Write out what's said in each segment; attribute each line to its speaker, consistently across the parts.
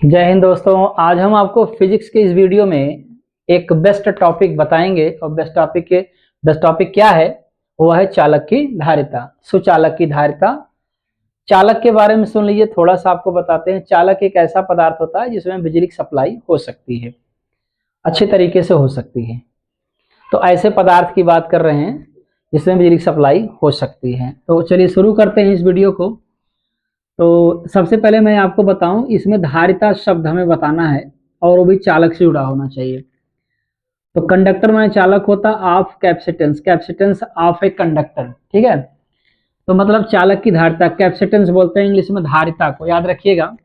Speaker 1: जय हिंद दोस्तों। आज हम आपको फिजिक्स के इस वीडियो में एक बेस्ट टॉपिक बताएंगे और बेस्ट टॉपिक क्या है? वो है चालक की धारिता, सुचालक की धारिता। चालक के बारे में सुन लीजिए, थोड़ा सा आपको बताते हैं। चालक एक ऐसा पदार्थ होता है जिसमें बिजली की सप्लाई हो सकती है, अच्छे तरीके से हो सकती है। तो ऐसे पदार्थ की बात कर रहे हैं जिसमें बिजली की सप्लाई हो सकती है। तो चलिए शुरू करते हैं इस वीडियो को। तो सबसे पहले मैं आपको बताऊं, इसमें धारिता शब्द हमें बताना है और वो भी चालक से जुड़ा होना चाहिए। तो कंडक्टर में चालक होता of capacitance, capacitance of a conductor, ठीक है। तो मतलब चालक की धारिता, कैपेसिटेंस बोलते हैं इंग्लिश में धारिता को, याद रखिएगा।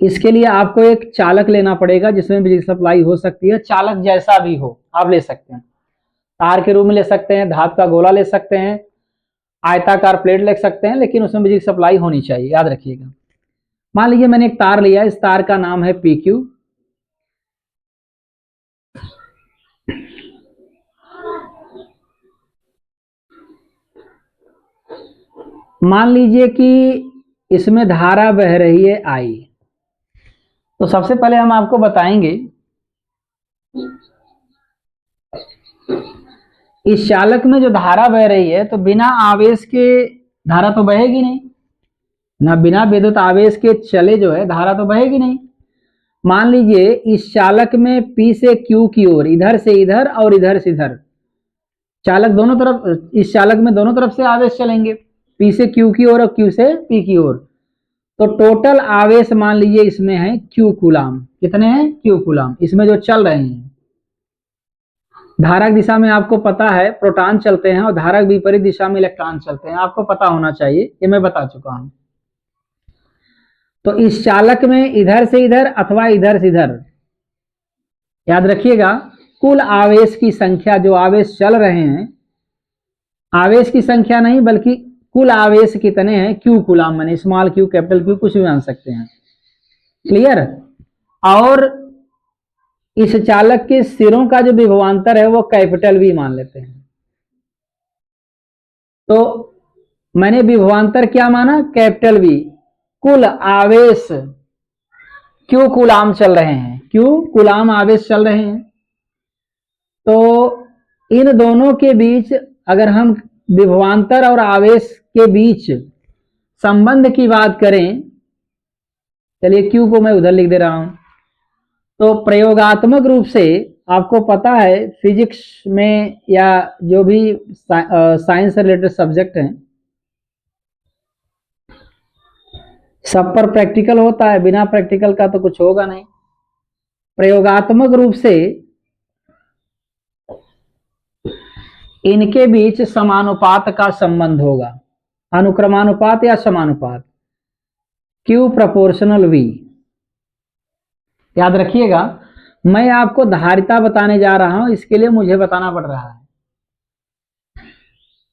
Speaker 1: इसके लिए आपको एक चालक लेना पड़ेगा जिसमें बिजली सप्लाई हो सकती है। चालक जैसा भी हो आप ले सकते हैं, तार के रूप में ले सकते हैं, धातु का गोला ले सकते हैं, आयताकार प्लेट ले सकते हैं, लेकिन उसमें बिजली सप्लाई होनी चाहिए, याद रखिएगा। मान लीजिए मैंने एक तार लिया, इस तार का नाम है PQ। मान लीजिए कि इसमें धारा बह रही है I। तो सबसे पहले हम आपको बताएंगे इस चालक में जो धारा बह रही है, तो बिना आवेश के धारा तो बहेगी नहीं ना, बिना विद्युत आवेश के चले जो है धारा तो बहेगी नहीं। मान लीजिए इस चालक में P से Q की ओर, इधर से इधर और इधर से इधर, चालक दोनों तरफ, इस चालक में दोनों तरफ से आवेश चलेंगे, P से Q की ओर और Q से P की ओर। तो टोटल आवेश मान लीजिए इसमें है Q कूलाम। कितने हैं? Q कूलाम इसमें जो चल रहे हैं। धारक दिशा में आपको पता है प्रोटॉन चलते हैं और धारक विपरीत दिशा में इलेक्ट्रॉन चलते हैं, आपको पता होना चाहिए, ये मैं बता चुका हूं। तो इस चालक में इधर से इधर अथवा इधर से इधर, याद रखिएगा, कुल आवेश की संख्या, जो आवेश चल रहे हैं, आवेश की संख्या नहीं बल्कि कुल आवेश कितने हैं, Q कूलाम, माने स्मॉल q कैपिटल Q कुछ भी मान सकते हैं, क्लियर। और इस चालक के सिरों का जो विभवांतर है वो कैपिटल V मान लेते हैं। तो मैंने विभवांतर क्या माना? Capital V। कुल आवेश Q कूलाम चल रहे हैं, Q कूलाम आवेश चल रहे हैं। तो इन दोनों के बीच अगर हम विभवांतर और आवेश के बीच संबंध की बात करें, चलिए Q को मैं उधर लिख दे रहा हूं। तो प्रयोगात्मक रूप से आपको पता है फिजिक्स में या जो भी साइंस से रिलेटेड सब्जेक्ट हैं, सब पर प्रैक्टिकल होता है, बिना प्रैक्टिकल का तो कुछ होगा नहीं। प्रयोगात्मक रूप से इनके बीच समानुपात का संबंध होगा, अनुक्रमानुपात या समानुपात, Q प्रोपोर्शनल V। याद रखिएगा, मैं आपको धारिता बताने जा रहा हूं, इसके लिए मुझे बताना पड़ रहा है।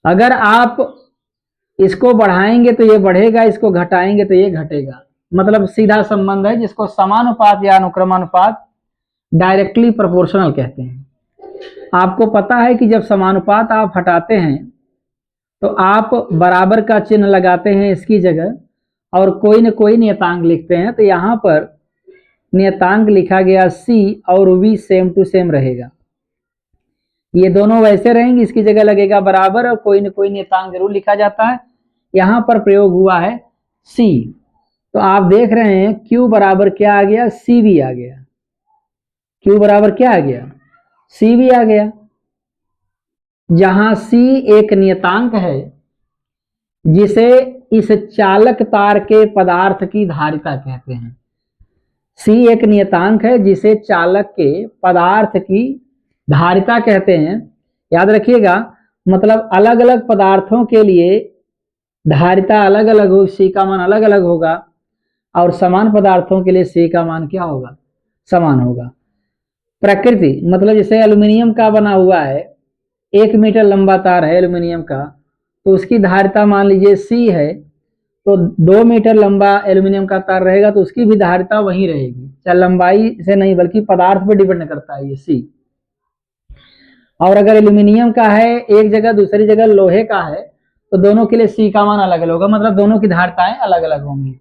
Speaker 1: अगर आप इसको बढ़ाएंगे तो ये बढ़ेगा, इसको घटाएंगे तो ये घटेगा, मतलब सीधा संबंध है, जिसको समानुपात या अनुक्रमानुपात, डायरेक्टली प्रोपोर्शनल कहते हैं। आपको पता है कि जब समानुपात आप हटाते हैं तो आप बराबर का चिन्ह लगाते हैं इसकी जगह और कोई न कोई नियतांक लिखते हैं। तो यहां पर नियतांक लिखा गया C और V सेम टू सेम रहेगा, ये दोनों वैसे रहेंगे, इसकी जगह लगेगा बराबर और कोई न कोई नियतांक जरूर लिखा जाता है। यहां पर प्रयोग हुआ है C। तो आप देख रहे हैं Q बराबर क्या आ गया? CV आ गया। Q बराबर क्या आ गया? CV आ गया। जहां C एक नियतांक है जिसे इस चालक तार के पदार्थ की धारिता कहते हैं। C एक नियतांक है जिसे चालक के पदार्थ की धारिता कहते हैं। याद रखिएगा, मतलब अलग अलग पदार्थों के लिए धारिता अलग अलग होगी, C का मान अलग अलग होगा, और समान पदार्थों के लिए C का मान क्या होगा? समान होगा। प्रकृति, मतलब जैसे एल्यूमिनियम का बना हुआ है, 1 मीटर लंबा तार है एल्यूमिनियम का, तो उसकी धारिता मान लीजिए C है, तो 2 मीटर लंबा एल्यूमिनियम का तार रहेगा तो उसकी भी धारिता वही रहेगी, चाहे लंबाई से नहीं बल्कि पदार्थ पर डिपेंड करता है ये C। और अगर एल्यूमिनियम का है एक जगह, दूसरी जगह लोहे का है, तो दोनों के लिए C का मान अलग अलग होगा, मतलब दोनों की धारिताएं अलग अलग होंगी।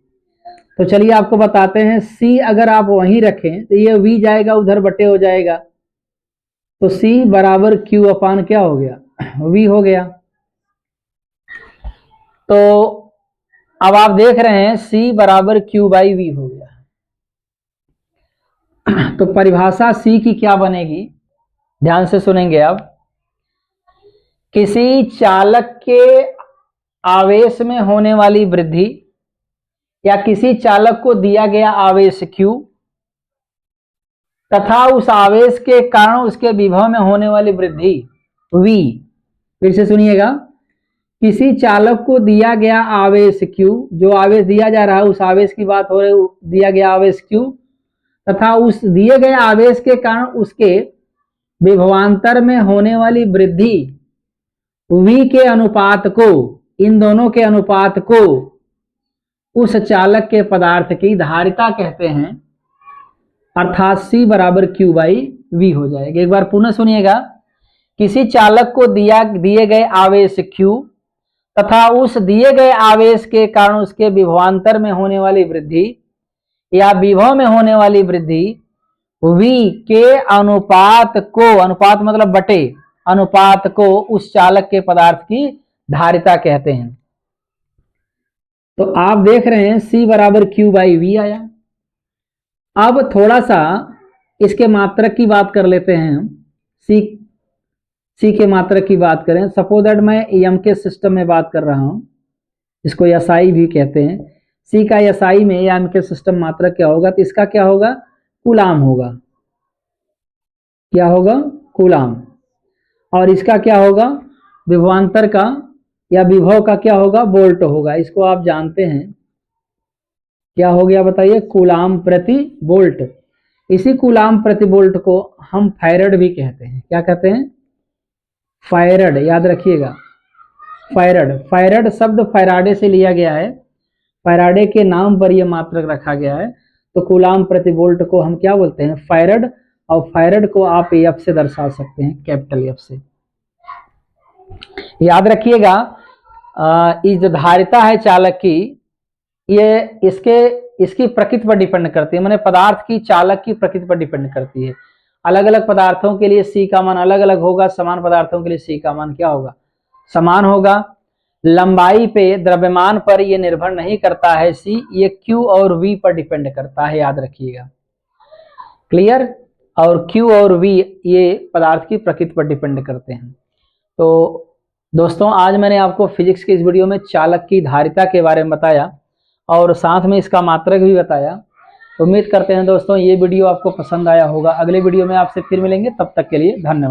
Speaker 1: तो चलिए आपको बताते हैं, C अगर आप वहीं रखें तो ये V जाएगा उधर, बटे हो जाएगा, तो C बराबर Q अपान क्या हो गया, V हो गया। तो अब आप देख रहे हैं C बराबर Q बाई V हो गया। तो परिभाषा C की क्या बनेगी, ध्यान से सुनेंगे आप। किसी चालक के आवेश में होने वाली वृद्धि या किसी चालक को दिया गया आवेश Q तथा उस आवेश के कारण उसके विभव में होने वाली वृद्धि V। फिर से सुनिएगा, किसी चालक को दिया गया आवेश Q, जो आवेश दिया जा रहा है उस आवेश की बात हो रही, दिया गया आवेश Q तथा उस दिए गए आवेश के कारण उसके विभवांतर में होने वाली वृद्धि V के अनुपात को, इन दोनों के अनुपात को उस चालक के पदार्थ की धारिता कहते हैं, अर्थात C बराबर Q बाई V हो जाएगा। एक बार पुनः सुनिएगा, किसी चालक को दिए गए आवेश Q तथा उस दिए गए आवेश के कारण उसके विभवांतर में होने वाली वृद्धि या विभव में होने वाली वृद्धि V के अनुपात को, अनुपात मतलब बटे, अनुपात को उस चालक के पदार्थ की धारिता कहते हैं। तो आप देख रहे हैं C बराबर Q बाई V आया। अब थोड़ा सा इसके मात्रक की बात कर लेते हैं हम। C के मात्रक की बात करें, सपोज दैट मैं EM के सिस्टम में बात कर रहा हूं, इसको SI भी कहते हैं। C का SI में EM के सिस्टम मात्रक क्या होगा, तो इसका क्या होगा, कूलाम होगा। क्या होगा, कूलाम। और इसका क्या होगा, विभवांतर का या विभव का क्या होगा, वोल्ट होगा। इसको आप जानते हैं, क्या हो गया बताइए, कूलाम प्रति वोल्ट। इसी कूलाम प्रति वोल्ट को हम फैरड भी कहते हैं। क्या कहते हैं, फैरड, याद रखिएगा, फैरड। फैरड शब्द फैराडे से लिया गया है, फैराडे के नाम पर यह मात्रक रखा गया है। तो कूलाम प्रति वोल्ट को हम क्या बोलते हैं, फैरड। और फैरड को आप F से दर्शा सकते हैं, कैपिटल F से। याद रखिएगा, ये जो धारिता है चालक की, ये इसकी प्रकृति पर डिपेंड करती है, माने पदार्थ की, चालक की प्रकृति पर डिपेंड करती है। अलग अलग पदार्थों के लिए C का मान अलग अलग होगा, समान पदार्थों के लिए C का मान क्या होगा, समान होगा। लंबाई पे, द्रव्यमान पर ये निर्भर नहीं करता है C, ये Q और V पर डिपेंड करता है, याद रखिएगा। क्लियर। और Q और V ये पदार्थ की प्रकृति पर डिपेंड करते हैं। तो दोस्तों, आज मैंने आपको फिजिक्स के इस वीडियो में चालक की धारिता के बारे में बताया और साथ में इसका मात्रक भी बताया। उम्मीद करते हैं दोस्तों ये वीडियो आपको पसंद आया होगा। अगले वीडियो में आपसे फिर मिलेंगे, तब तक के लिए धन्यवाद।